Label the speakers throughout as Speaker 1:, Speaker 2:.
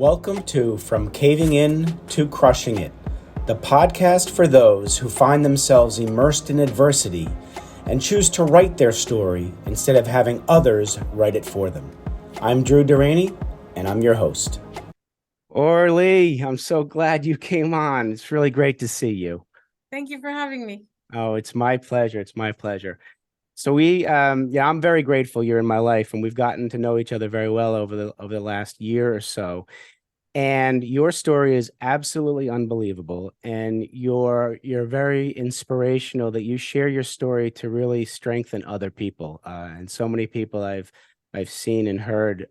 Speaker 1: Welcome to From Caving In to Crushing It, the podcast for those who find themselves immersed in adversity and choose to write their story instead of having others write it for them. I'm Drew Deraney, and I'm your host. Orly, I'm so glad you came on. It's really great to see you.
Speaker 2: Thank you for having me.
Speaker 1: Oh, it's my pleasure. It's my pleasure. So I'm very grateful you're in my life, and we've gotten to know each other very well over the last year or so. And your story is absolutely unbelievable, and you're very inspirational that you share your story to really strengthen other people. And so many people I've seen and heard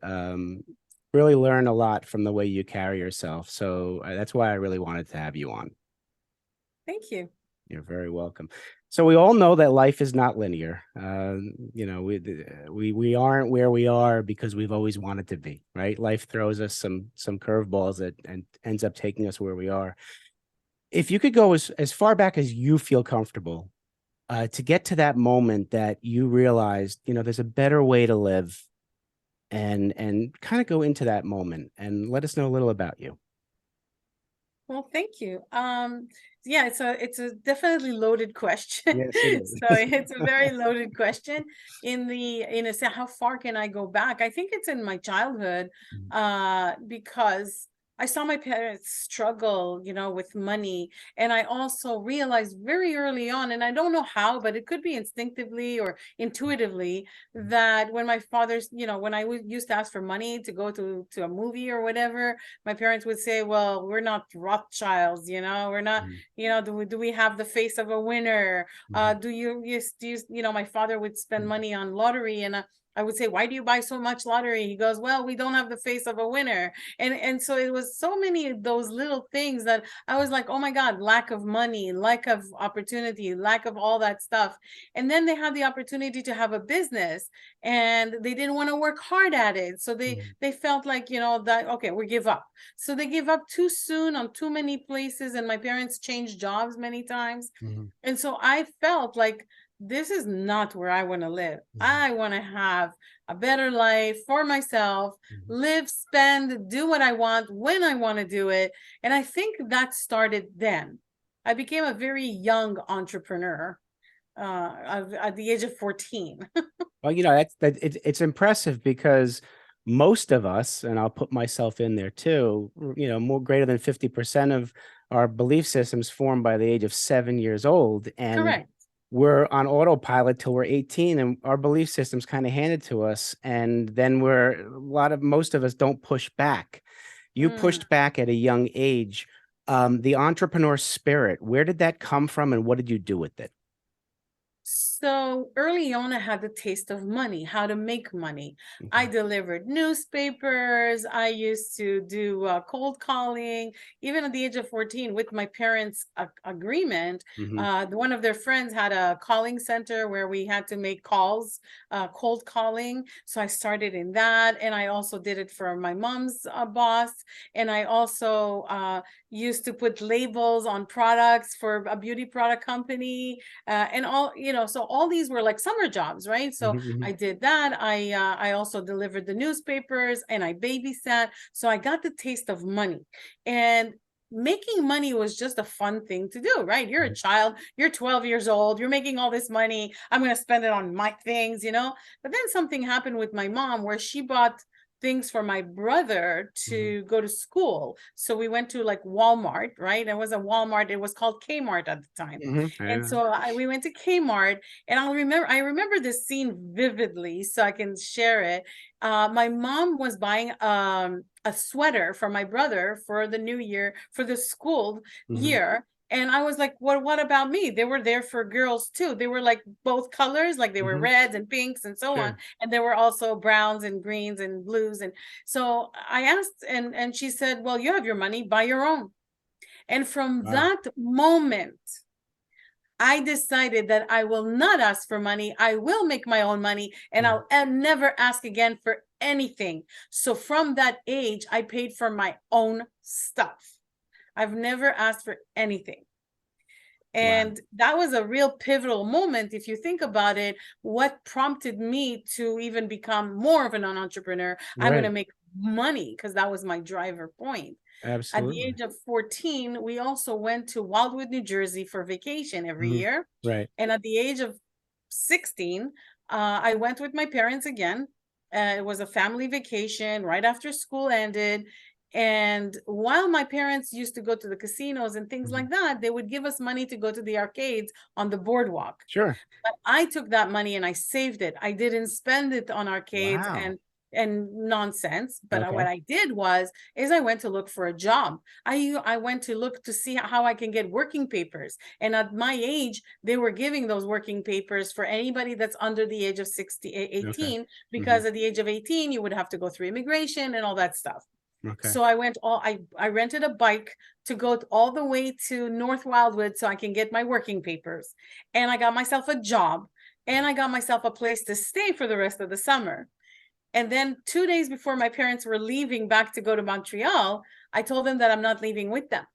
Speaker 1: really learn a lot from the way you carry yourself. So that's why I really wanted to have you on.
Speaker 2: Thank you.
Speaker 1: You're very welcome. So we all know that life is not linear. We aren't where we are because we've always wanted to be, right? Life throws us some curveballs and ends up taking us where we are. If you could go as far back as you feel comfortable, to get to that moment that you realized, there's a better way to live, and kind of go into that moment and let us know a little about you.
Speaker 2: Well, thank you. Yeah, it's a definitely loaded question.
Speaker 1: Yes, it is.
Speaker 2: So it's a very loaded question. So how far can I go back? I think it's in my childhood, because I saw my parents struggle, with money. And I also realized very early on, and I don't know how, but it could be instinctively or intuitively, that when my father's, when I used to ask for money to go to a movie or whatever, my parents would say, well, we're not Rothschilds, we're not, do we have the face of a winner? Do you, my father would spend money on lottery, and I would say, why do you buy so much lottery? He goes, well, we don't have the face of a winner. And so it was so many of those little things that I was like, oh my God, lack of money, lack of opportunity, lack of all that stuff. And then they had the opportunity to have a business, and they didn't want to work hard at it. So they felt like, that, okay, we give up. So they gave up too soon on too many places, and my parents changed jobs many times. And so I felt like, this is not where I want to live. I want to have a better life for myself, live, spend, do what I want when I want to do it. And I think that started then. I became a very young entrepreneur at the age of 14.
Speaker 1: Well, it's impressive because most of us, and I'll put myself in there too, more greater than 50% of our belief systems formed by the age of 7 years old. And
Speaker 2: correct.
Speaker 1: We're on autopilot till we're 18, and our belief system's kind of handed to us. And then most of us don't push back. You pushed back at a young age. The entrepreneur spirit, where did that come from, and what did you do with it?
Speaker 2: So early on, I had the taste of money, how to make money. I delivered newspapers. I used to do cold calling, even at the age of 14, with my parents' agreement. One of their friends had a calling center where we had to make calls, cold calling. So I started in that. And I also did it for my mom's boss. And I also used to put labels on products for a beauty product company, and all, so all these were like summer jobs, right? So I did that. I also delivered the newspapers, and I babysat. So I got the taste of money, and making money was just a fun thing to do, right? You're a child, you're 12 years old, you're making all this money. I'm going to spend it on my things, but then something happened with my mom where she bought things for my brother to go to school. So we went to like Walmart, right? It was a Walmart. It was called Kmart at the time. And so we went to Kmart, and I remember this scene vividly, so I can share it. My mom was buying a sweater for my brother for the new year, for the school year. And I was like, what about me? They were there for girls too. They were like both colors, like they were reds and pinks and so on. And there were also browns and greens and blues. And so I asked, and she said, well, you have your money, buy your own. And from that moment, I decided that I will not ask for money. I will make my own money, and I'll never ask again for anything. So from that age, I paid for my own stuff. I've never asked for anything. And that was a real pivotal moment. If you think about it, what prompted me to even become more of an entrepreneur? I'm going to make money because that was my driver point. At the
Speaker 1: Absolutely.
Speaker 2: age of 14, we also went to Wildwood, New Jersey for vacation every
Speaker 1: Mhm.
Speaker 2: year.
Speaker 1: Right.
Speaker 2: And at the age of 16, I went with my parents again. It was a family vacation right after school ended. And while my parents used to go to the casinos and things
Speaker 1: Mhm.
Speaker 2: like that, they would give us money to go to the arcades on the boardwalk.
Speaker 1: Sure.
Speaker 2: But I took that money and I saved it. I didn't spend it on arcades
Speaker 1: Wow.
Speaker 2: and nonsense. But
Speaker 1: Okay.
Speaker 2: what I did was is I went to look for a job. I went to look to see how I can get working papers. And at my age, they were giving those working papers for anybody that's under the age of 60,
Speaker 1: Okay.
Speaker 2: 18,
Speaker 1: Hmm.
Speaker 2: because at the age of 18, you would have to go through immigration and all that stuff.
Speaker 1: Okay.
Speaker 2: So I rented a bike to go all the way to North Wildwood so I can get my working papers. And I got myself a job and I got myself a place to stay for the rest of the summer. And then 2 days before my parents were leaving back to go to Montreal, I told them that I'm not leaving with them.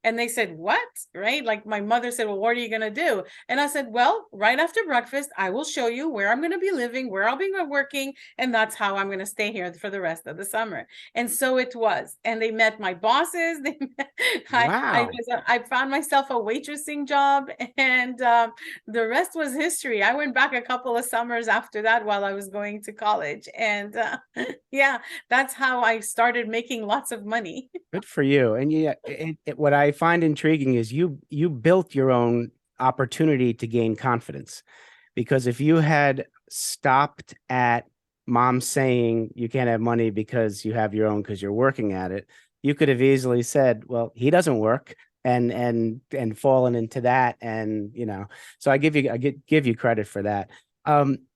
Speaker 2: And they said, what? Right? Like my mother said, well, what are you going to do? And I said, well, right after breakfast, I will show you where I'm going to be living, where I'll be working. And that's how I'm going to stay here for the rest of the summer. And so it was. And they met my bosses.
Speaker 1: Wow.
Speaker 2: I found myself a waitressing job. And the rest was history. I went back a couple of summers after that while I was going to college. And yeah, that's how I started making lots of money.
Speaker 1: Good for you. And yeah, what I find intriguing is you built your own opportunity to gain confidence. Because if you had stopped at mom saying you can't have money because you have your own because you're working at it, you could have easily said, well, he doesn't work, and fallen into that. And so I give you credit for that.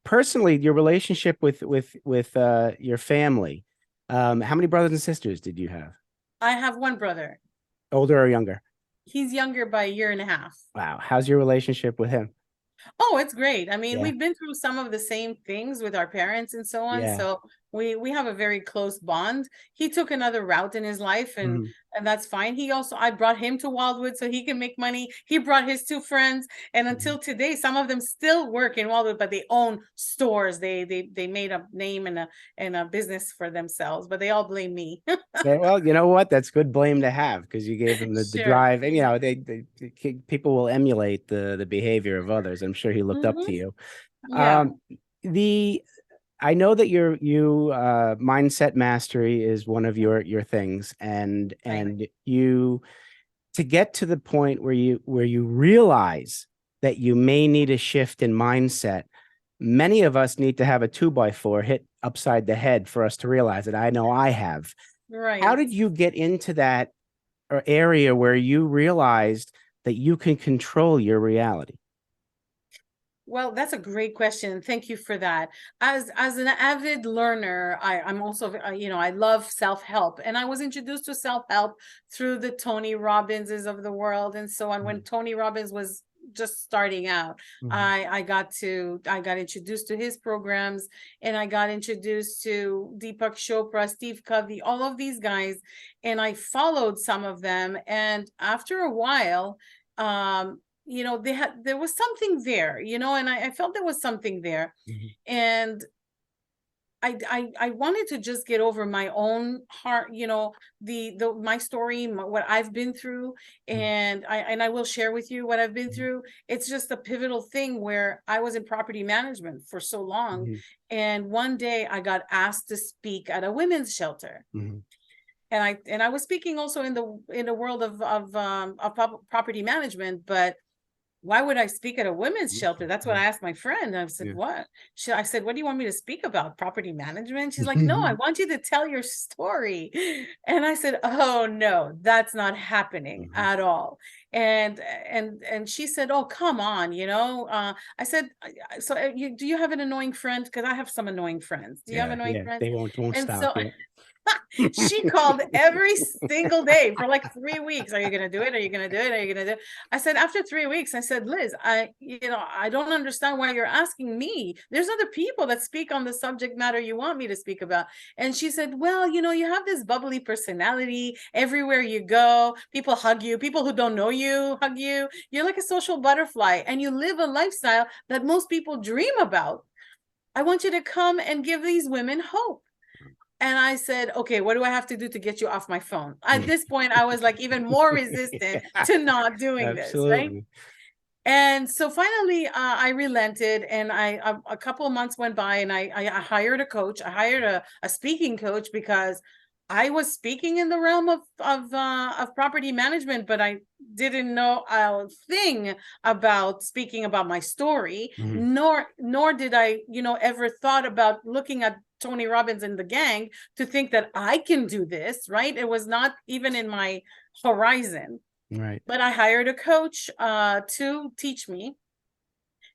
Speaker 1: Personally, your relationship with your family, how many brothers and sisters did you have?
Speaker 2: I have one brother.
Speaker 1: Older or younger?
Speaker 2: He's younger by a year and a half.
Speaker 1: Wow. How's your relationship with him?
Speaker 2: Oh, it's great. I mean,
Speaker 1: Yeah.
Speaker 2: we've been through some of the same things with our parents and so on.
Speaker 1: Yeah.
Speaker 2: So we have a very close bond. He took another route in his life
Speaker 1: Mhm.
Speaker 2: and that's fine. I brought him to Wildwood so he can make money. He brought his two friends, and
Speaker 1: Mhm.
Speaker 2: until today, some of them still work in Wildwood, but they own stores. They made a name and a business for themselves, but they all blame me.
Speaker 1: Yeah, well, you know what? That's good blame to have because you gave him the
Speaker 2: Sure.
Speaker 1: drive, and people will emulate the behavior of others. I'm sure he looked up to
Speaker 2: Hmm.
Speaker 1: you.
Speaker 2: Yeah.
Speaker 1: Um, the I know that you mindset mastery is one of your things, and
Speaker 2: Right.
Speaker 1: you to get to the point where you realize that you may need a shift in mindset. Many of us need to have a 2x4 hit upside the head for us to realize it. I know I have. How
Speaker 2: Right.
Speaker 1: did you get into that area where you realized that you can control your reality?
Speaker 2: Well, that's a great question. Thank you for that. As an avid learner, I'm also, I love self-help, and I was introduced to self-help through the Tony Robbinses of the world and so on. When
Speaker 1: Mhm.
Speaker 2: Tony Robbins was just starting out,
Speaker 1: Mhm.
Speaker 2: I got introduced to his programs, and I got introduced to Deepak Chopra, Steve Covey, all of these guys, and I followed some of them. And after a while, there was something there, and I felt there was something there.
Speaker 1: Mhm.
Speaker 2: And I wanted to just get over my own heart, the my story, what I've been through,
Speaker 1: Mhm.
Speaker 2: and I will share with you what I've been
Speaker 1: Mhm.
Speaker 2: through. It's just a pivotal thing where I was in property management for so long,
Speaker 1: Mhm.
Speaker 2: and one day I got asked to speak at a women's shelter.
Speaker 1: Mhm.
Speaker 2: And I was speaking also in the world of property management, but why would I speak at a women's shelter? That's what I asked my friend. I said,
Speaker 1: Yeah.
Speaker 2: what? I said, what do you want me to speak about? Property management? She's like, no, I want you to tell your story. And I said, oh no, that's not happening
Speaker 1: Mhm.
Speaker 2: at all. And she said, oh, come on, I said, so do you have an annoying friend? Because I have some annoying friends. Do you have
Speaker 1: Yeah,
Speaker 2: annoying
Speaker 1: yeah,
Speaker 2: friends?
Speaker 1: they won't
Speaker 2: And
Speaker 1: stop.
Speaker 2: so
Speaker 1: Yeah.
Speaker 2: she called every single day for like 3 weeks. Are you going to do it? Are you going to do it? Are you going to do it? I said, after 3 weeks, I said, Liz, I don't understand why you're asking me. There's other people that speak on the subject matter you want me to speak about. And she said, well, you have this bubbly personality everywhere you go. People hug you. People who don't know you hug you. You're like a social butterfly, and you live a lifestyle that most people dream about. I want you to come and give these women hope. And I said, okay, what do I have to do to get you off my phone? At this point, I was like even more resistant
Speaker 1: Yeah,
Speaker 2: to not doing this, right?
Speaker 1: absolutely.
Speaker 2: And so finally, I relented, and a couple of months went by, and I hired a coach. I hired a speaking coach because I was speaking in the realm of property management, but I didn't know a thing about speaking about my story,
Speaker 1: Mhm.
Speaker 2: nor did I, ever thought about looking at Tony Robbins and the gang to think that I can do this, right? It was not even in my horizon.
Speaker 1: Right.
Speaker 2: But I hired a coach to teach me,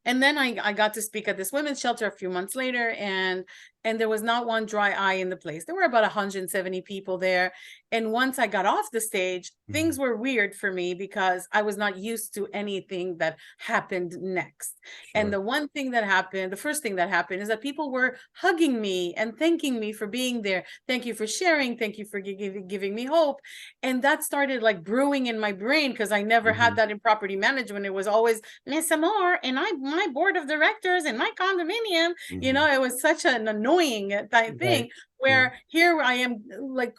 Speaker 2: and then I got to speak at this women's shelter a few months later, and there was not one dry eye in the place. There were about 170 people there. And once I got off the stage,
Speaker 1: Mhm.
Speaker 2: things were weird for me because I was not used to anything that happened next. And
Speaker 1: Sure.
Speaker 2: the first thing that happened is that people were hugging me and thanking me for being there. Thank you for sharing. Thank you for giving me hope. And that started like brewing in my brain because I never had
Speaker 1: Mhm.
Speaker 2: that in property management. It was always Miss Amor and my board of directors and my condominium.
Speaker 1: Mhm.
Speaker 2: It was such an annoying type
Speaker 1: Right.
Speaker 2: thing,
Speaker 1: Yeah.
Speaker 2: where here I am, like,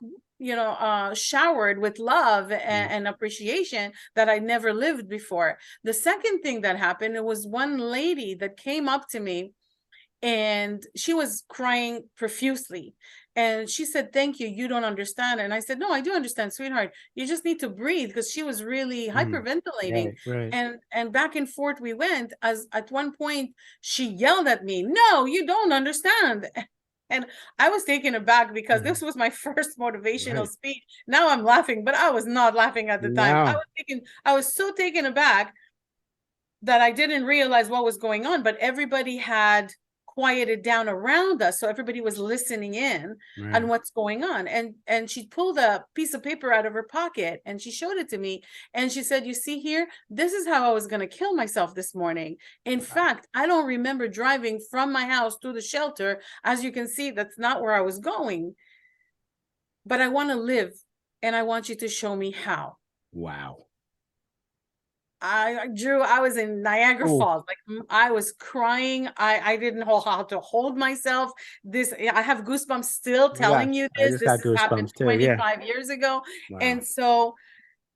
Speaker 2: showered with love
Speaker 1: Mhm.
Speaker 2: and appreciation that I never lived before. The second thing that happened, it was one lady that came up to me, and she was crying profusely, and she said, thank you, you don't understand. And I said, no, I do understand, sweetheart, you just need to breathe, because she was really
Speaker 1: Mhm.
Speaker 2: hyperventilating.
Speaker 1: Right. Right.
Speaker 2: And back and forth we went, as at one point she yelled at me, no, you don't understand. And I was taken aback because
Speaker 1: Mhm.
Speaker 2: this was my first motivational
Speaker 1: Right.
Speaker 2: speech. Now I'm laughing, but I was not laughing at the time.
Speaker 1: No.
Speaker 2: I was so taken aback that I didn't realize what was going on, but everybody had quieted down around us. So everybody was listening in on
Speaker 1: Right.
Speaker 2: what's going on. And she pulled a piece of paper out of her pocket and she showed it to me. And she said, you see here, this is how I was going to kill myself this morning. In
Speaker 1: Wow.
Speaker 2: fact, I don't remember driving from my house to the shelter. As you can see, that's not where I was going, but I want to live, and I want you to show me how.
Speaker 1: Wow.
Speaker 2: Drew, I was in Niagara
Speaker 1: Oh,
Speaker 2: Falls. Like, I was crying. I didn't know how to hold myself. I have goosebumps still
Speaker 1: yeah.
Speaker 2: telling you
Speaker 1: I
Speaker 2: this.
Speaker 1: just got
Speaker 2: This has happened
Speaker 1: goosebumps too. Yeah.
Speaker 2: 25 years ago.
Speaker 1: Wow.
Speaker 2: And so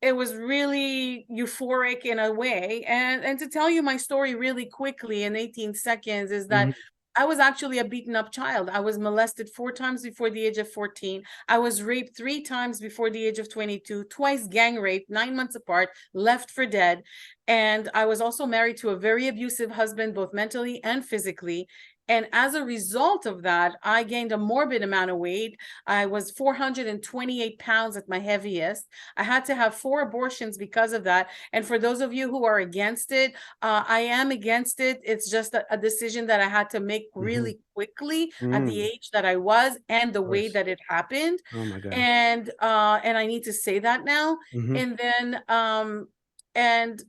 Speaker 2: it was really euphoric in a way. And to tell you my story really quickly in 18 seconds is that
Speaker 1: Mhm.
Speaker 2: I was actually a beaten up child. I was molested 4 times before the age of 14. I was raped 3 times before the age of 22, twice gang raped, 9 months apart, left for dead. And I was also married to a very abusive husband, both mentally and physically. And as a result of that, I gained a morbid amount of weight. I was 428 pounds at my heaviest. I had to have 4 abortions because of that. And for those of you who are against it, I am against it. It's just a decision that I had to make
Speaker 1: Mhm.
Speaker 2: really quickly at the
Speaker 1: Mm.
Speaker 2: age that I was and the
Speaker 1: Of
Speaker 2: way
Speaker 1: course.
Speaker 2: that it happened.
Speaker 1: Oh my gosh.
Speaker 2: And I need to say that now.
Speaker 1: Mhm.
Speaker 2: And then and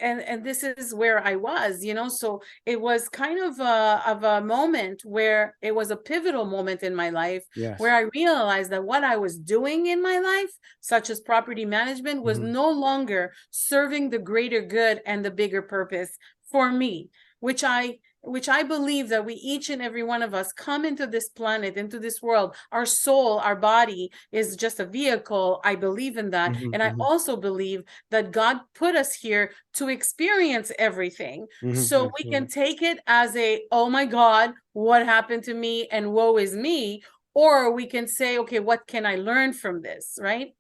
Speaker 2: and this is where I was, so it was kind of a moment where it was a pivotal moment in my life, where
Speaker 1: Yes.
Speaker 2: I realized that what I was doing in my life, such as property management, was
Speaker 1: Mhm.
Speaker 2: no longer serving the greater good and the bigger purpose for me, which I believe that we, each and every one of us, come into this planet, into this world. Our soul, our body is just a vehicle. I believe in that.
Speaker 1: Mhm.
Speaker 2: And I
Speaker 1: Mhm.
Speaker 2: also believe that God put us here to experience everything.
Speaker 1: Mhm.
Speaker 2: So we can
Speaker 1: Absolutely.
Speaker 2: take it as oh my God, what happened to me and woe is me. Or we can say, okay, what can I learn from this, right?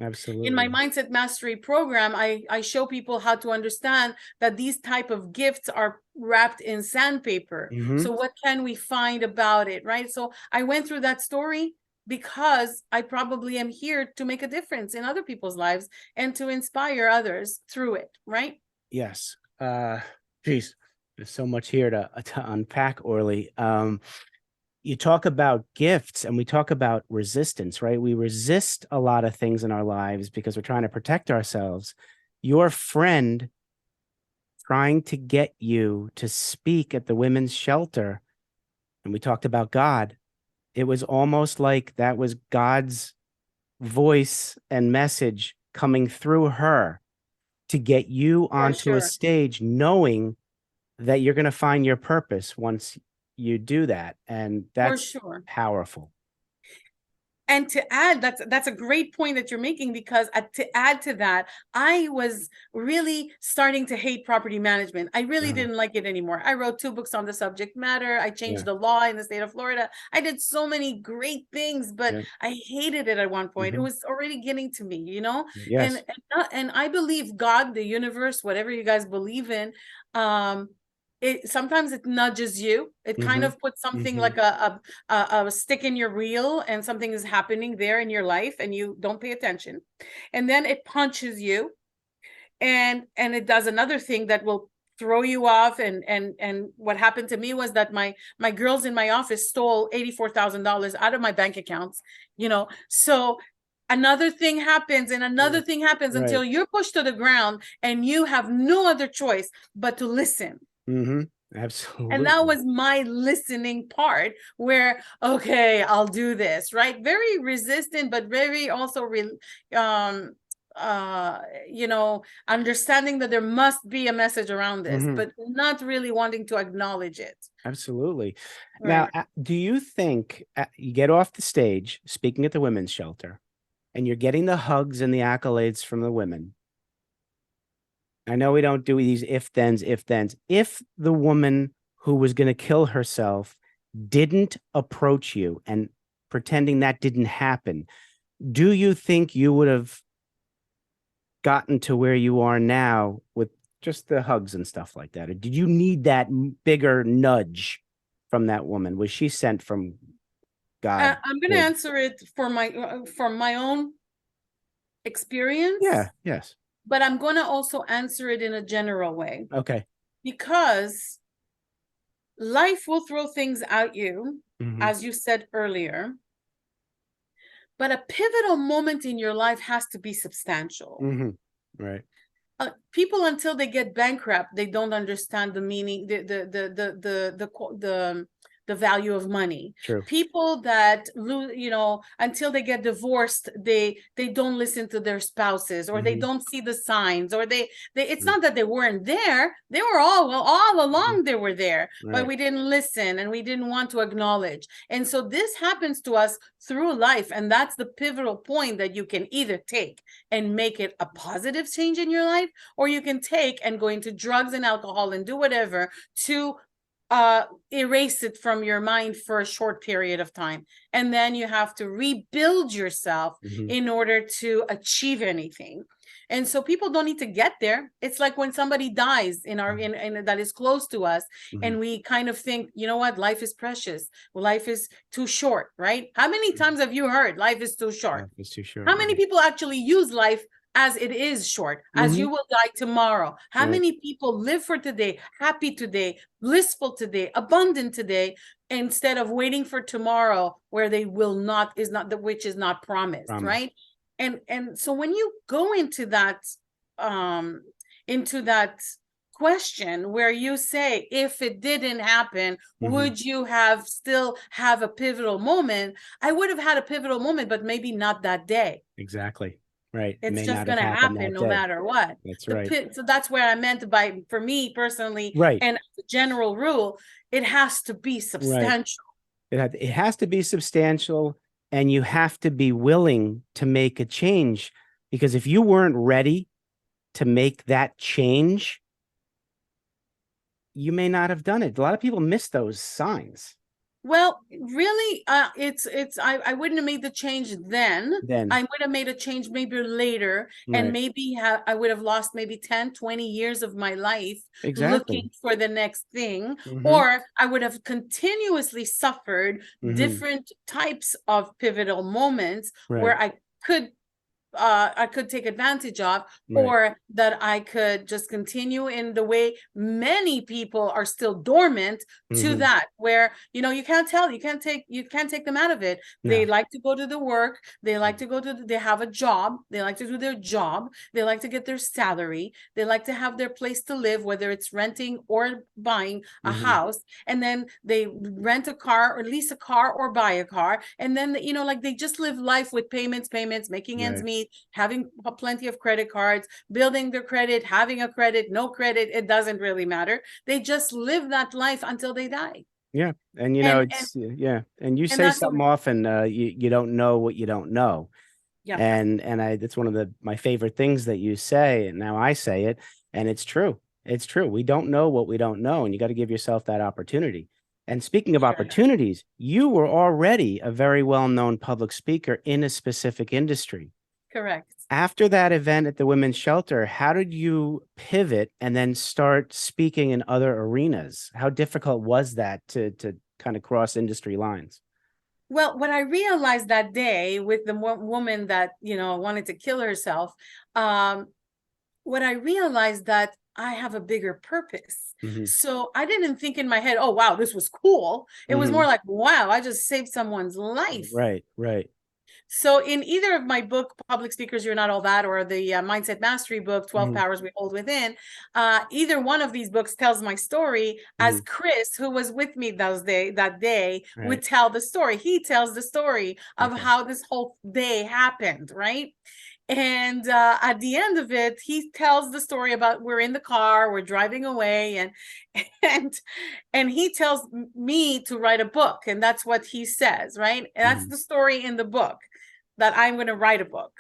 Speaker 2: In my
Speaker 1: Absolutely.
Speaker 2: mindset mastery program, I show people how to understand that these type of gifts are wrapped in sandpaper.
Speaker 1: Mhm.
Speaker 2: So what can we find about it, right? So I went through that story because I probably am here to make a difference in other people's lives and to inspire others through it, right?
Speaker 1: Yes. Geez, there's so much here to unpack, Orly. You talk about gifts and we talk about resistance, right? We resist a lot of things in our lives because we're trying to protect ourselves. Your friend trying to get you to speak at the women's shelter, and we talked about God. It was almost like that was God's voice and message coming through her to get you
Speaker 2: For
Speaker 1: onto a
Speaker 2: sure.
Speaker 1: stage, knowing that you're going to find your purpose once you do that. And
Speaker 2: For
Speaker 1: that's
Speaker 2: sure.
Speaker 1: powerful.
Speaker 2: And to add, that's a great point that you're making, because to add to that, I was really starting to hate property management. I really
Speaker 1: Uh-huh.
Speaker 2: didn't like it anymore. I wrote 2 books on the subject matter. I changed
Speaker 1: Yeah.
Speaker 2: the law in the state of Florida. I did so many great things, but
Speaker 1: Yeah.
Speaker 2: I hated it at one point. It
Speaker 1: Hmm.
Speaker 2: was already getting to me, you know? And
Speaker 1: Yes.
Speaker 2: and I believe God, the universe, whatever you guys believe in, um, it sometimes it nudges you. It kind
Speaker 1: Hmm.
Speaker 2: of puts something
Speaker 1: Hmm.
Speaker 2: like a stick in your wheel, and something is happening there in your life and you don't pay attention, and then it punches you, and it does another thing that will throw you off. And what happened to me was that my girls in my office stole $84,000 out of my bank accounts, you know. So another thing happens and another
Speaker 1: Yeah.
Speaker 2: thing happens
Speaker 1: Right.
Speaker 2: until you're pushed to the ground and you have no other choice but to listen.
Speaker 1: Hmm.
Speaker 2: And that
Speaker 1: Absolutely.
Speaker 2: was my listening part, where, okay, I'll do this, right? Very resistant, but very also um uh you know, understanding that there must be a message around this,
Speaker 1: Hmm.
Speaker 2: but not really wanting to acknowledge it.
Speaker 1: Absolutely. Now,
Speaker 2: Right.
Speaker 1: do you think you get off the stage speaking at the women's shelter and you're getting the hugs and the accolades from the women? I know we don't do these if thens, if thens. If the woman who was going to kill herself didn't approach you and pretending that didn't happen, do you think you would have gotten to where you are now with just the hugs and stuff like that? Or did you need that bigger nudge from that woman? Was she sent from God?
Speaker 2: I'm going to
Speaker 1: To,
Speaker 2: answer it for my own experience,
Speaker 1: yeah, yes.
Speaker 2: but I'm going to also answer it in a general way,
Speaker 1: Okay.
Speaker 2: because life will throw things at you,
Speaker 1: Hmm.
Speaker 2: as you said earlier. But a pivotal moment in your life has to be substantial.
Speaker 1: Hmm. Right.
Speaker 2: People, until they get bankrupt, they don't understand the meaning, the value of money.
Speaker 1: True.
Speaker 2: People that lose, you know, until they get divorced, they don't listen to their spouses, or they
Speaker 1: Hmm.
Speaker 2: don't see the signs, or they it's not that they weren't there. They were all
Speaker 1: Hmm.
Speaker 2: along, they were there, but
Speaker 1: Right.
Speaker 2: we didn't listen and we didn't want to acknowledge. And so this happens to us through life, and that's the pivotal point that you can either take and make it a positive change in your life, or you can take and go into drugs and alcohol and do whatever to erase it from your mind for a short period of time. And then you have to rebuild yourself
Speaker 1: Hmm.
Speaker 2: in order to achieve anything. And so people don't need to get there. It's like when somebody dies in that is close to us,
Speaker 1: Hmm.
Speaker 2: and we kind of think, you know what, life is precious. Well, life is too short, right? How many times have you heard life is too short?
Speaker 1: Life is too short.
Speaker 2: How many people actually use life as it is short, as
Speaker 1: Hmm.
Speaker 2: you will die tomorrow? How
Speaker 1: Right.
Speaker 2: many people live for today, happy today, blissful today, abundant today, instead of waiting for tomorrow, where they will not, is not, the which is not promised,
Speaker 1: Promise.
Speaker 2: right? And so when you go um into that question where you say, if it didn't happen,
Speaker 1: Hmm.
Speaker 2: would you have still have a pivotal moment? I would have had a pivotal moment, but maybe not that day.
Speaker 1: Exactly. Right. It
Speaker 2: It's
Speaker 1: may
Speaker 2: just
Speaker 1: not have
Speaker 2: going to
Speaker 1: happened
Speaker 2: happen
Speaker 1: that
Speaker 2: no
Speaker 1: day.
Speaker 2: matter what.
Speaker 1: That's
Speaker 2: The
Speaker 1: right.
Speaker 2: pit, so that's where I meant by, for me personally,
Speaker 1: Right.
Speaker 2: and as a general rule, it has to be
Speaker 1: Right.
Speaker 2: substantial.
Speaker 1: It has to be substantial, and you have to be willing to make a change, because if you weren't ready to make that change, you may not have done it. A lot of people miss those signs.
Speaker 2: Well, really, I wouldn't have made the change then.
Speaker 1: Then,
Speaker 2: I would have made a change maybe later, and
Speaker 1: right.
Speaker 2: maybe I would have lost maybe 10, 20 years of my life
Speaker 1: Exactly.
Speaker 2: looking for the next thing,
Speaker 1: Hmm.
Speaker 2: or I would have continuously suffered
Speaker 1: Hmm.
Speaker 2: different types of pivotal moments
Speaker 1: Right.
Speaker 2: where could I could take advantage of,
Speaker 1: Right.
Speaker 2: or that I could just continue in the way many people are still dormant to
Speaker 1: Hmm.
Speaker 2: that, where, you know, you can't tell, you can't take them out of it. They
Speaker 1: No.
Speaker 2: like to go to the work, they like to go to, they have a job, they like to do their job, they like to get their salary, they like to have their place to live, whether it's renting or buying a
Speaker 1: Hmm.
Speaker 2: house, and then they rent a car or lease a car or buy a car, and then, you know, like they just live life with payments, making ends
Speaker 1: Right.
Speaker 2: meet, having plenty of credit cards, building their credit, having a credit, no credit, it doesn't really matter. They just live that life until they die.
Speaker 1: Yeah. And
Speaker 2: And
Speaker 1: yeah. And you
Speaker 2: and
Speaker 1: say
Speaker 2: that's
Speaker 1: something
Speaker 2: the
Speaker 1: often, you don't know what you don't know.
Speaker 2: yeah,
Speaker 1: And that's one of my favorite things that you say, and now I say it, and it's true. It's true. We don't know what we don't know, and you got to give yourself that opportunity. And speaking of
Speaker 2: sure,
Speaker 1: opportunities, you were already a very well-known public speaker in a specific industry.
Speaker 2: correct.
Speaker 1: After that event at the women's shelter, how did you pivot and then start speaking in other arenas? How difficult was that to kind of cross industry lines?
Speaker 2: Well, what I realized that day with the woman that, wanted to kill herself, um, what I realized that I have a bigger purpose.
Speaker 1: Hmm.
Speaker 2: So I didn't think in my head, oh, wow, this was cool. It was more
Speaker 1: Hmm.
Speaker 2: like, wow, I just saved someone's life.
Speaker 1: Right, right.
Speaker 2: So in either of my book, Public Speakers, You're Not All That, or the Mindset Mastery book, 12
Speaker 1: Hmm.
Speaker 2: Powers We Hold Within, either one of these books tells my story
Speaker 1: Hmm.
Speaker 2: as Chris, who was with me that day, would
Speaker 1: Right.
Speaker 2: tell the story. He tells the story of
Speaker 1: Okay.
Speaker 2: how this whole day happened, right? And at the end of it, he tells the story about we're in the car, we're driving away, and and he tells me to write a book, and that's what he says, right? And that's
Speaker 1: Hmm.
Speaker 2: the story in the book, that I'm going to write a book.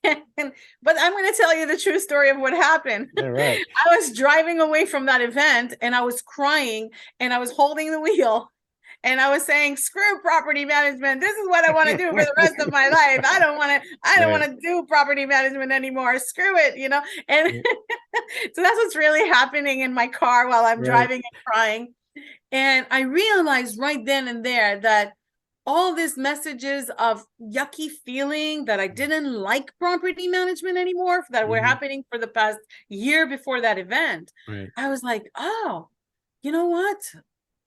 Speaker 2: But I'm going to tell you the true story of what happened.
Speaker 1: Yeah, right.
Speaker 2: I was driving away from that event and I was crying and I was holding the wheel and I was saying, screw property management. This is what I want to do for the rest of my life. I don't want
Speaker 1: Right.
Speaker 2: to do property management anymore. Screw it. And so that's what's really happening in my car while I'm
Speaker 1: Right.
Speaker 2: driving and crying. And I realized right then and there that all these messages of yucky feeling that I didn't like property management anymore, that were
Speaker 1: Hmm.
Speaker 2: happening for the past year before that event,
Speaker 1: Right.
Speaker 2: I was like, oh, you know what?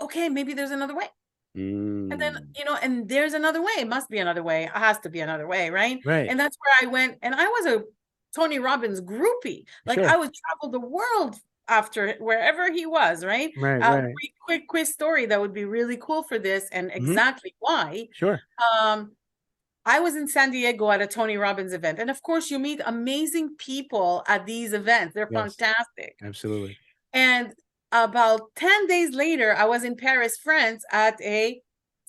Speaker 2: Okay, maybe there's another way. And then,
Speaker 1: Mm.
Speaker 2: and there's another way. It must be another way. It has to be another way, right?
Speaker 1: Right.
Speaker 2: And that's where I went. And I was a Tony Robbins groupie. Like I
Speaker 1: Sure.
Speaker 2: would travel the world after wherever he was, right?
Speaker 1: Right. Right.
Speaker 2: Quick story that would be really cool for this and
Speaker 1: Hmm.
Speaker 2: exactly why.
Speaker 1: Sure.
Speaker 2: Um, I was in San Diego at a Tony Robbins event. And of course, you meet amazing people at these events. They're
Speaker 1: Yes.
Speaker 2: fantastic.
Speaker 1: Absolutely.
Speaker 2: And about 10 days later, I was in Paris, France at a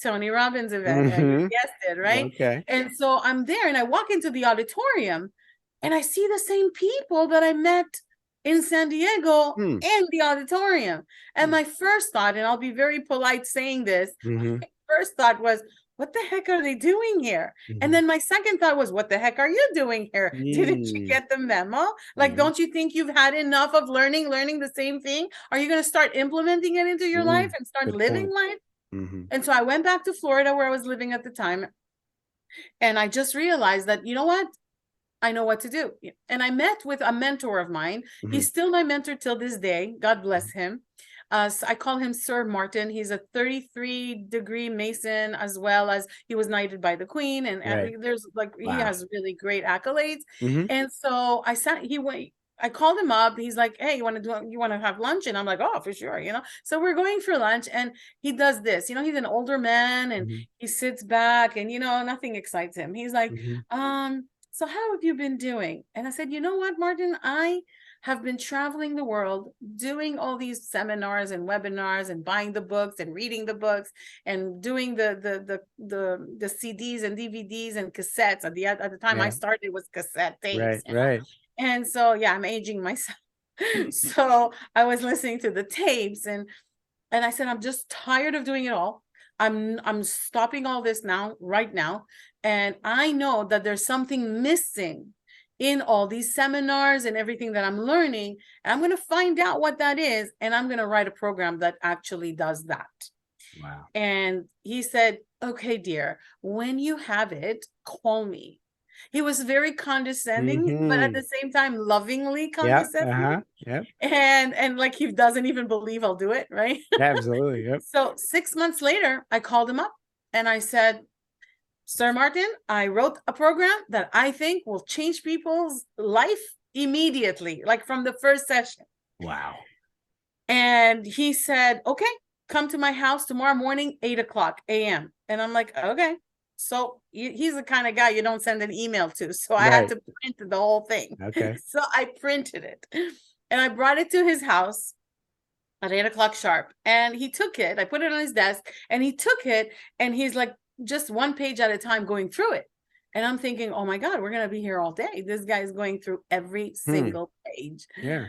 Speaker 2: Tony Robbins event. You
Speaker 1: Hmm.
Speaker 2: guessed it, right?
Speaker 1: Okay.
Speaker 2: And so I'm there and I walk into the auditorium and I see the same people that I met in San Diego
Speaker 1: Hmm.
Speaker 2: in the auditorium. And my first thought, and I'll be very polite saying this,
Speaker 1: Hmm.
Speaker 2: my first thought was, what the heck are they doing here? And
Speaker 1: Hmm.
Speaker 2: then my second thought was, what the heck are you doing here? Didn't you
Speaker 1: Mm.
Speaker 2: get the memo? Like,
Speaker 1: Hmm.
Speaker 2: don't you think you've had enough of learning the same thing? Are you going to start implementing it into your life
Speaker 1: Mm.
Speaker 2: and start
Speaker 1: Good
Speaker 2: living
Speaker 1: point.
Speaker 2: life?
Speaker 1: Hmm.
Speaker 2: And so I went back to Florida where I was living at the time. And I just realized that, you know what? I know what to do. And I met with a mentor of mine.
Speaker 1: Hmm.
Speaker 2: He's still my mentor till this day. God bless him. So I call him Sir Martin. He's a 33-degree Mason, as well as he was knighted by the Queen. And
Speaker 1: Right.
Speaker 2: there's like, he
Speaker 1: Wow.
Speaker 2: has really great accolades.
Speaker 1: Hmm.
Speaker 2: And so I called him up. He's like, hey, you want to have lunch? And I'm like, oh, for sure. So we're going for lunch and he does this, he's an older man and
Speaker 1: Hmm.
Speaker 2: he sits back and, nothing excites him. He's like,
Speaker 1: Hmm.
Speaker 2: so how have you been doing? And I said, you know what, Martin, I have been traveling the world doing all these seminars and webinars and buying the books and reading the books and doing the CDs and DVDs and cassettes. At the time I
Speaker 1: Yeah.
Speaker 2: started, it was cassette tapes,
Speaker 1: Right. Right.
Speaker 2: and so yeah, I'm aging myself. So I was listening to the tapes and I said, I'm just tired of doing it all. I'm stopping all this now, right now. And I know that there's something missing in all these seminars and everything that I'm learning. And I'm going to find out what that is. And I'm going to write a program that actually does that.
Speaker 1: Wow.
Speaker 2: And he said, okay, dear, when you have it, call me. He was very condescending, but at
Speaker 1: Hmm.
Speaker 2: the same time, lovingly
Speaker 1: Yep.
Speaker 2: condescending.
Speaker 1: Uh-huh. Yep.
Speaker 2: And like he doesn't even believe I'll do it, right?
Speaker 1: Absolutely. Yep.
Speaker 2: So 6 months later, I called him up and I said, Sir Martin, I wrote a program that I think will change people's life immediately, like from the first session.
Speaker 1: Wow.
Speaker 2: And he said, okay, come to my house tomorrow morning, 8:00 a.m. And I'm like, okay. So he's the kind of guy you don't send an email to. So I had
Speaker 1: Right.
Speaker 2: to print the whole thing.
Speaker 1: Okay.
Speaker 2: So I printed it and I brought it to his house. at 8 o'clock sharp. And he took it. I put it on his desk and he took it and he's like just one page at a time going through it. And I'm thinking, oh my God, we're going to be here all day. This guy is going through every single page.
Speaker 1: Yeah.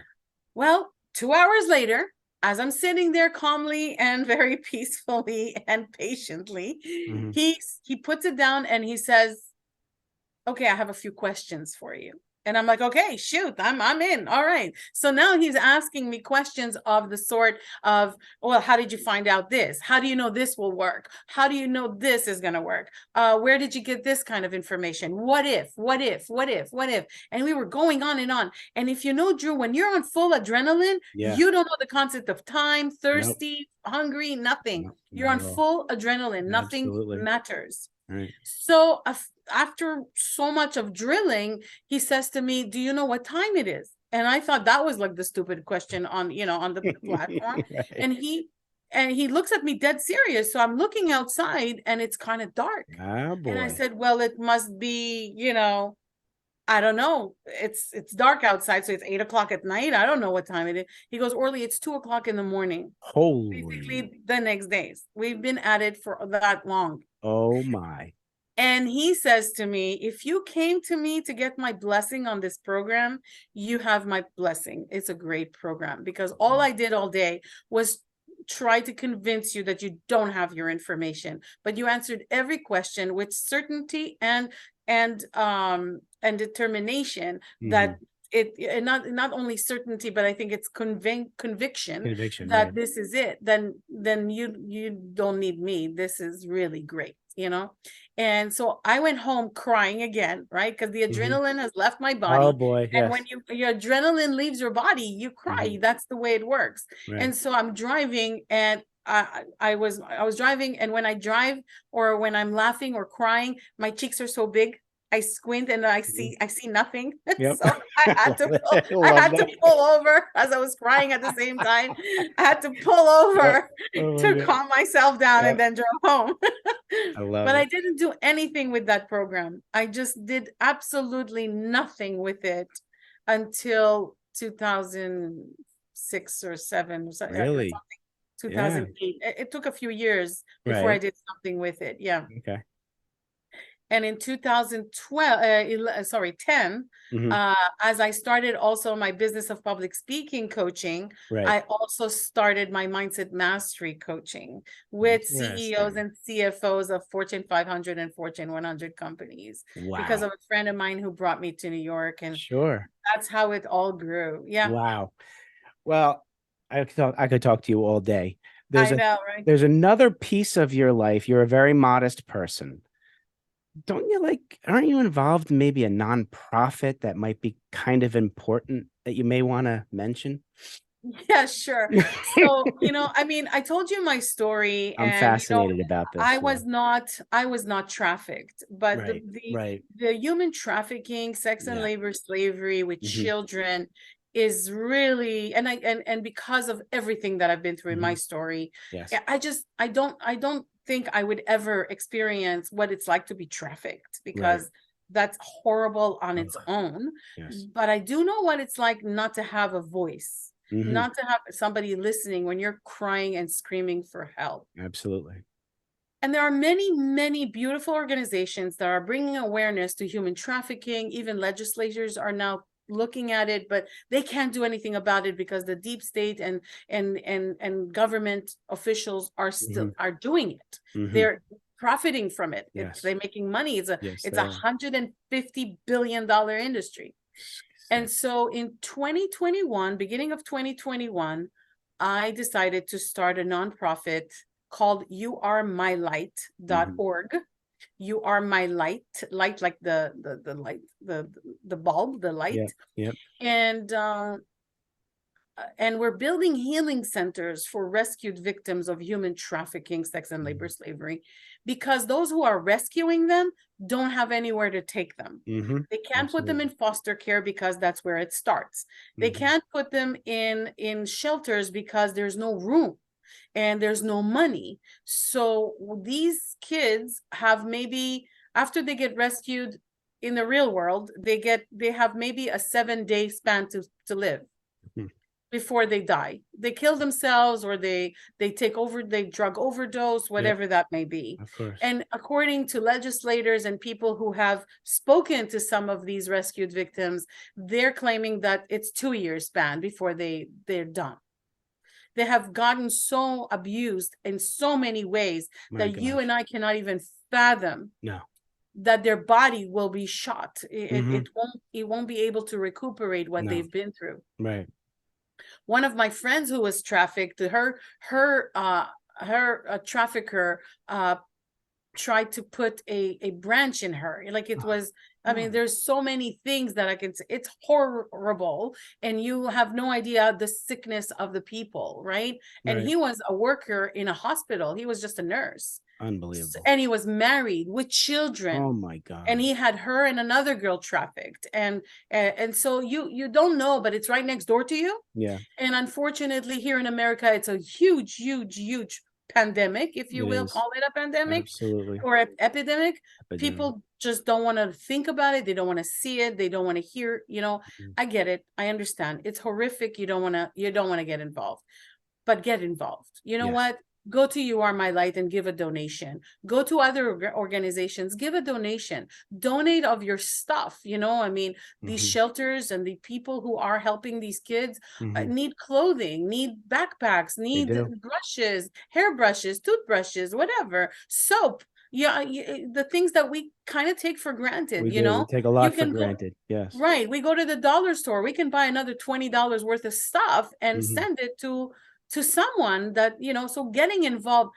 Speaker 2: Well, 2 hours later, as I'm sitting there calmly and very peacefully and patiently,
Speaker 1: Hmm.
Speaker 2: he puts it down and he says, okay, I have a few questions for you. And I'm like, okay, shoot, I'm in. All right. So now he's asking me questions of the sort of, well, how did you find out this? How do you know this will work? How do you know this is going to work? Where did you get this kind of information? What if, what if, what if, what if? And we were going on and on. And if you know, Drew, when you're on full adrenaline,
Speaker 1: Yeah.
Speaker 2: you don't know the concept of time,
Speaker 1: Nope.
Speaker 2: thirsty, hungry, nothing.
Speaker 1: Nope,
Speaker 2: You're
Speaker 1: not
Speaker 2: on
Speaker 1: at all.
Speaker 2: full adrenaline. Nothing
Speaker 1: Absolutely.
Speaker 2: matters.
Speaker 1: Right.
Speaker 2: So after so much of drilling, he says to me, do you know what time it is? And I thought that was like the stupid question on, on the platform.
Speaker 1: Right.
Speaker 2: And he looks at me dead serious. So I'm looking outside and it's kind of dark.
Speaker 1: Ah,
Speaker 2: And I
Speaker 1: boy.
Speaker 2: said, well, it must be, I don't know. It's dark outside, so it's 8 o'clock at night. I don't know what time it is. He goes, Orly, it's 2 o'clock in the morning.
Speaker 1: Holy.
Speaker 2: Basically, the next days. We've been at it for that long.
Speaker 1: Oh my.
Speaker 2: And he says to me, if you came to me to get my blessing on this program, you have my blessing. It's a great program because all I did all day was try to convince you that you don't have your information, but you answered every question with certainty and determination that it not only certainty, but I think it's conviction
Speaker 1: Conviction,
Speaker 2: that
Speaker 1: right.
Speaker 2: this is it. Then you don't need me. This is really great, And so I went home crying again, right? Because the adrenaline has left my
Speaker 1: Oh
Speaker 2: body.
Speaker 1: boy,
Speaker 2: And
Speaker 1: yes.
Speaker 2: when your adrenaline leaves your body, you cry. That's the way it works.
Speaker 1: Right.
Speaker 2: And so I'm driving and I was driving, and when I drive or when I'm laughing or crying, my cheeks are so big. I squint and I see nothing.
Speaker 1: Yep.
Speaker 2: So
Speaker 1: I
Speaker 2: I
Speaker 1: love
Speaker 2: had to
Speaker 1: that.
Speaker 2: pull over as I was crying at the same time. I had to pull
Speaker 1: Yep.
Speaker 2: over
Speaker 1: Oh my
Speaker 2: to
Speaker 1: God.
Speaker 2: calm myself down and
Speaker 1: Yep.
Speaker 2: then drove home.
Speaker 1: I love
Speaker 2: But I
Speaker 1: it.
Speaker 2: didn't do anything with that program. I just did absolutely nothing with it until 2006 or 7 or something,
Speaker 1: Really? Yeah.
Speaker 2: 2008. It took a few years before I
Speaker 1: Right.
Speaker 2: did something with it. Yeah.
Speaker 1: Okay.
Speaker 2: And in 2012, 10,
Speaker 1: Hmm.
Speaker 2: as I started also my business of public speaking coaching,
Speaker 1: Right.
Speaker 2: I also started my mindset mastery coaching with CEOs
Speaker 1: Interesting.
Speaker 2: and CFOs of Fortune 500 and Fortune 100 companies because
Speaker 1: Wow.
Speaker 2: of a friend of mine who brought me to New York. And
Speaker 1: Sure.
Speaker 2: that's how it all grew. Yeah,
Speaker 1: Wow. Well, I could talk to you all day. There's
Speaker 2: I
Speaker 1: a
Speaker 2: know, right?
Speaker 1: there's another piece of your life. You're a very modest person. Don't you aren't you involved in maybe a nonprofit that might be kind of important that you may want to mention?
Speaker 2: Yeah, sure. So, I mean, I told you my story
Speaker 1: I'm
Speaker 2: and
Speaker 1: fascinated about
Speaker 2: I
Speaker 1: this. Yeah.
Speaker 2: was not trafficked, but the
Speaker 1: Right.
Speaker 2: the
Speaker 1: Right.
Speaker 2: the human trafficking, sex and
Speaker 1: Yeah.
Speaker 2: labor, slavery with
Speaker 1: Hmm.
Speaker 2: children is really, and because of everything that I've been through in my
Speaker 1: Hmm.
Speaker 2: story,
Speaker 1: Yes.
Speaker 2: I don't think I would ever experience what it's like to be trafficked
Speaker 1: Right.
Speaker 2: because that's horrible on its
Speaker 1: Ugh.
Speaker 2: own.
Speaker 1: Yes.
Speaker 2: But I do know what it's like not to have a voice,
Speaker 1: Hmm.
Speaker 2: not to have somebody listening when you're crying and screaming for help.
Speaker 1: Absolutely.
Speaker 2: And there are many, many beautiful organizations that are bringing awareness to human trafficking. Even legislators are now looking at it, but they can't do anything about it because the deep state and government officials
Speaker 1: Hmm.
Speaker 2: are doing it.
Speaker 1: Hmm.
Speaker 2: They're profiting from it.
Speaker 1: Yes.
Speaker 2: They're making money.
Speaker 1: Yes,
Speaker 2: It's
Speaker 1: they
Speaker 2: a
Speaker 1: are.
Speaker 2: $150 billion industry.
Speaker 1: So-
Speaker 2: And so in 2021, beginning of 2021, I decided to start a nonprofit called
Speaker 1: Mhm.
Speaker 2: youaremylight.org. You are my light, light like the light, the bulb, the light.
Speaker 1: Yep. Yep.
Speaker 2: And we're building healing centers for rescued victims of human trafficking, sex and labor,
Speaker 1: Mhm.
Speaker 2: slavery, because those who are rescuing them don't have anywhere to take them.
Speaker 1: Mhm.
Speaker 2: They can't put them in
Speaker 1: Absolutely.
Speaker 2: foster care because that's where it starts. They
Speaker 1: Mhm.
Speaker 2: can't put them in shelters because there's no room and there's no money. So these kids have maybe, after they get rescued in the real world, they have maybe a 7-day span to live.
Speaker 1: Mhm.
Speaker 2: before they die. They kill themselves, or they drug overdose,
Speaker 1: Yep,
Speaker 2: whatever that may be.
Speaker 1: of course.
Speaker 2: And according to legislators and people who have spoken to some of these rescued victims, they're claiming that it's 2 years span before they're done. They have gotten so abused in so many ways
Speaker 1: My
Speaker 2: that you
Speaker 1: gosh.
Speaker 2: and I cannot even fathom
Speaker 1: No.
Speaker 2: that their body will be shot.
Speaker 1: Hmm.
Speaker 2: It won't be able to recuperate what
Speaker 1: No.
Speaker 2: they've been through.
Speaker 1: Right.
Speaker 2: One of my friends who was trafficked, her trafficker tried to put a branch in her. Like, it was, I mean,
Speaker 1: Oh,
Speaker 2: there's so many things that I can say. It's horrible, and you have no idea the sickness of the people, right? And
Speaker 1: right.
Speaker 2: he was a worker in a hospital. He was just a nurse.
Speaker 1: Unbelievable.
Speaker 2: And he was married with
Speaker 1: Oh
Speaker 2: children,
Speaker 1: my
Speaker 2: and
Speaker 1: God.
Speaker 2: he had her and another girl trafficked. And so you don't know, but it's right next door to you.
Speaker 1: Yeah,
Speaker 2: And unfortunately, here in America, it's a huge, huge, huge pandemic, if you
Speaker 1: it
Speaker 2: will
Speaker 1: is.
Speaker 2: call it a pandemic
Speaker 1: Absolutely.
Speaker 2: or epidemic.
Speaker 1: Epidemic.
Speaker 2: People just don't want to think about it. They don't want to see it. They don't want to hear,
Speaker 1: Mhm.
Speaker 2: I get it. I understand. It's horrific. You don't want to get involved, but get involved. You know
Speaker 1: Yes.
Speaker 2: what? Go to You Are My Light and give a donation. Go to other organizations, give a donation. Donate of your stuff. I mean, these
Speaker 1: Hmm.
Speaker 2: shelters and the people who are helping these kids
Speaker 1: Hmm.
Speaker 2: need clothing, need backpacks,
Speaker 1: They
Speaker 2: need
Speaker 1: do.
Speaker 2: brushes, hairbrushes, toothbrushes, whatever, soap. Yeah, the things that we kind of take for granted.
Speaker 1: We do. We take a
Speaker 2: You
Speaker 1: lot for
Speaker 2: can go.
Speaker 1: granted. Yes.
Speaker 2: Right. We go to the dollar store. We can buy another $20 worth of stuff and
Speaker 1: Hmm.
Speaker 2: send it to someone that, so getting involved,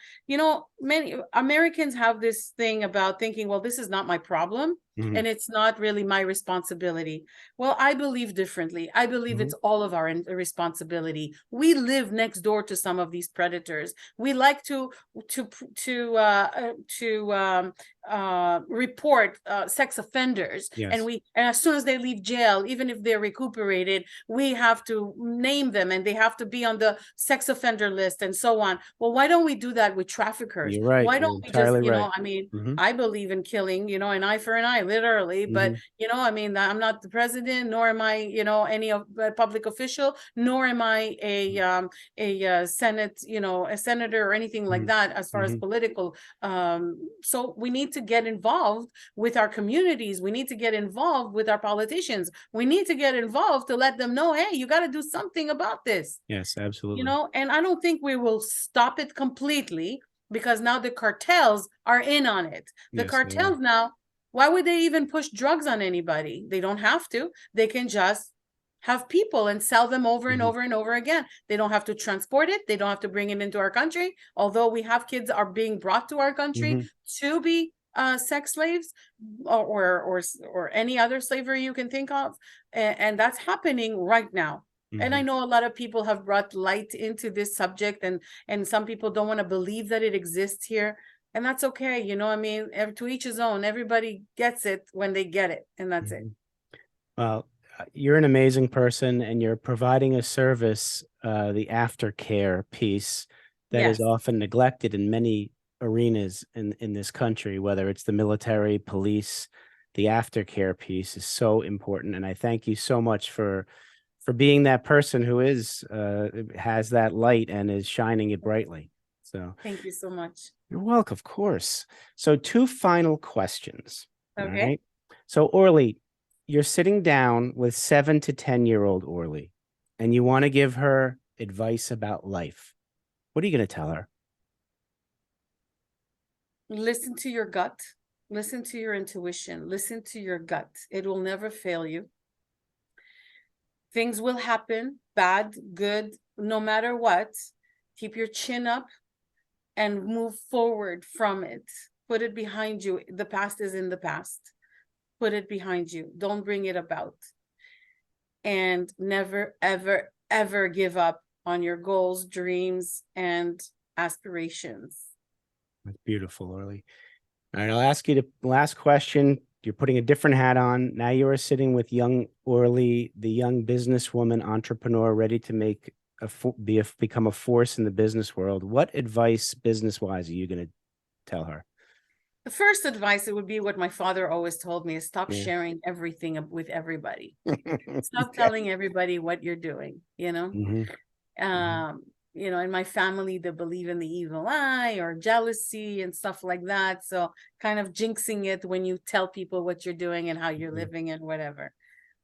Speaker 2: many Americans have this thing about thinking, well, this is not my problem
Speaker 1: Hmm.
Speaker 2: and it's not really my responsibility. Well, I believe differently. I believe
Speaker 1: Hmm.
Speaker 2: it's all of our responsibility. We live next door to some of these predators. We like to to uh to report sex offenders, and
Speaker 1: Yes.
Speaker 2: as soon as they leave jail, even if they're recuperated, we have to name them and they have to be on the sex offender list and so on. Well, why don't we do that with traffickers?
Speaker 1: You're right.
Speaker 2: Why
Speaker 1: You're
Speaker 2: don't we just,
Speaker 1: entirely right.
Speaker 2: I mean,
Speaker 1: Hmm.
Speaker 2: I believe in killing, an eye for an eye, literally. But,
Speaker 1: Hmm.
Speaker 2: I mean, I'm not the president, nor am I, any of public official, nor am I a Senate, a senator or anything like
Speaker 1: Hmm.
Speaker 2: that as far as
Speaker 1: Hmm.
Speaker 2: political. So we need to get involved with our communities. We need to get involved with our politicians. We need to get involved to let them know, hey, you got to do something about this.
Speaker 1: Yes, absolutely.
Speaker 2: And I don't think we will stop it completely, because now the cartels are in on it. The
Speaker 1: Yes, they are.
Speaker 2: cartels now, why would they even push drugs on anybody? They don't have to. They can just have people and sell them over and
Speaker 1: Hmm.
Speaker 2: over and over again. They don't have to transport it. They don't have to bring it into our country. Although we have kids are being brought to our country
Speaker 1: Hmm.
Speaker 2: to be sex slaves, or any other slavery you can think of, and that's happening right now. And I
Speaker 1: Hmm.
Speaker 2: know a lot of people have brought light into this subject, and some people don't want to believe that it exists here, and that's okay. I mean, to each his own. Everybody gets it when they get it, and that's it.
Speaker 1: Hmm. Well, you're an amazing person, and you're providing a service, the aftercare piece, that is
Speaker 2: Yes.
Speaker 1: often neglected in many arenas in this country, whether it's the military, police. The aftercare piece is so important, and I thank you so much for being that person who has that light and is shining it brightly. So
Speaker 2: Thank you so much.
Speaker 1: you're welcome, of course. So two final questions. All
Speaker 2: Okay.
Speaker 1: right. So Orly, you're sitting down with 7 to 10-year-old Orly, and you want to give her advice about life. What are you going to tell her?
Speaker 2: Listen to your gut. Listen to your intuition. Listen to your gut. It will never fail you. Things will happen, bad, good, no matter what. Keep your chin up and move forward from it. Put it behind you. The past is in the past. Put it behind you. Don't bring it about. And never, ever, ever give up on your goals, dreams, and aspirations.
Speaker 1: That's beautiful, Orly. All right, I'll ask you the last question. You're putting a different hat on. Now you are sitting with young Orly, the young businesswoman, entrepreneur, ready to become a force in the business world. What advice, business wise, are you going to tell her?
Speaker 2: The first advice, it would be what my father always told me, is stop
Speaker 1: Yeah.
Speaker 2: sharing everything with everybody. Stop
Speaker 1: Okay.
Speaker 2: telling everybody what you're doing,
Speaker 1: Mhm. Mhm.
Speaker 2: In my family, they believe in the evil eye or jealousy and stuff like that. So kind of jinxing it when you tell people what you're doing and how you're
Speaker 1: Mhm.
Speaker 2: living and whatever.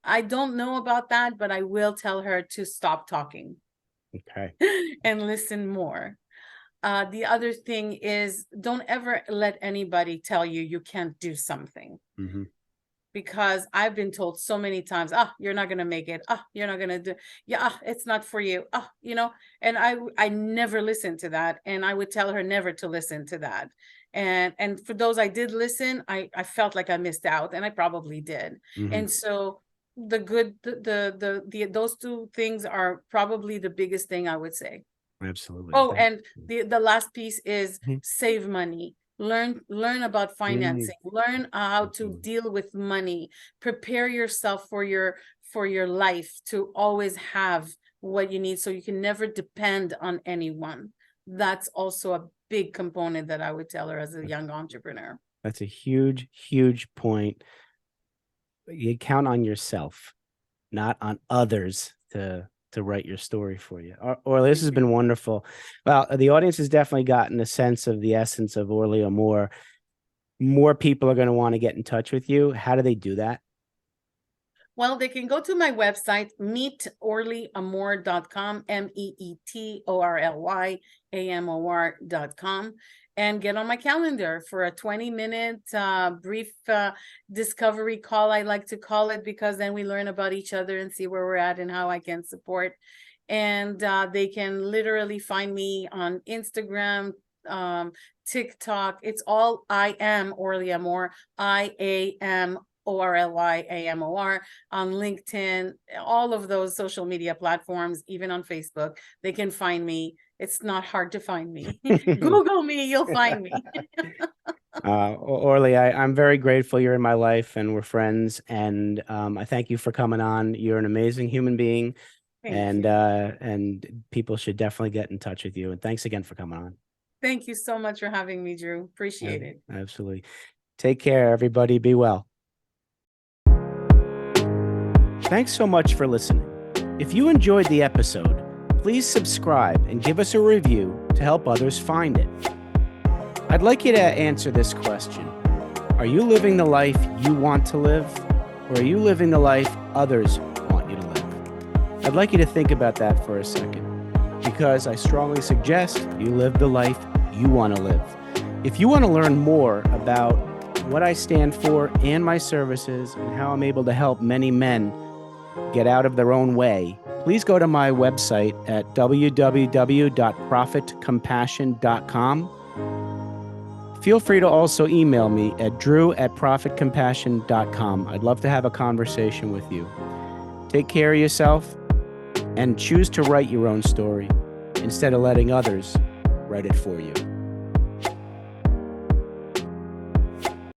Speaker 2: I don't know about that, but I will tell her to stop talking
Speaker 1: Okay.
Speaker 2: and listen more. The other thing is, don't ever let anybody tell you you can't do something,
Speaker 1: Mhm.
Speaker 2: because I've been told so many times, you're not gonna make it. You're not gonna do, yeah, it's not for you. And I never listened to that. And I would tell her never to listen to that. And for those I did listen, I felt like I missed out, and I probably did.
Speaker 1: Mhm.
Speaker 2: And so the good the those two things are probably the biggest thing I would say.
Speaker 1: Absolutely.
Speaker 2: Oh, and the last piece is
Speaker 1: Mhm.
Speaker 2: save money. Learn about
Speaker 1: Mm.
Speaker 2: financing. Learn how to
Speaker 1: Absolutely.
Speaker 2: deal with money. Prepare yourself for your life to always have what you need, so you can never depend on anyone. That's also a big component that I would tell her as a young entrepreneur.
Speaker 1: That's a huge, huge point. You count on yourself, not on others to write your story for you. Orly, this has been wonderful. Well, the audience has definitely gotten a sense of the essence of Orly Amor. More people are going to want to get in touch with you. How do they do that?
Speaker 2: Well, they can go to my website, meetorlyamor.com, meetorlyamor.com, and get on my calendar for a 20-minute brief discovery call. I like to call it, because then we learn about each other and see where we're at and how I can support. And they can literally find me on Instagram, TikTok. It's all I am Orly Amor. IAM ORLYAMOR, on LinkedIn, all of those social media platforms, even on Facebook. They can find me. It's not hard to find me. Google me, you'll find me.
Speaker 1: Orly, I'm very grateful you're in my life and we're friends. And I thank you for coming on. You're an amazing human being,
Speaker 2: Thank you.
Speaker 1: and people should definitely get in touch with you. And thanks again for coming on.
Speaker 2: Thank you so much for having me, Drew. Appreciate it.
Speaker 1: Absolutely. Take care, everybody. Be well. Thanks so much for listening. If you enjoyed the episode, please subscribe and give us a review to help others find it. I'd like you to answer this question. Are you living the life you want to live, or are you living the life others want you to live? I'd like you to think about that for a second, because I strongly suggest you live the life you want to live. If you want to learn more about what I stand for and my services and how I'm able to help many men get out of their own way, please go to my website at www.profitcompassion.com. Feel free to also email me at drew@profitcompassion.com. I'd love to have a conversation with you. Take care of yourself and choose to write your own story instead of letting others write it for you.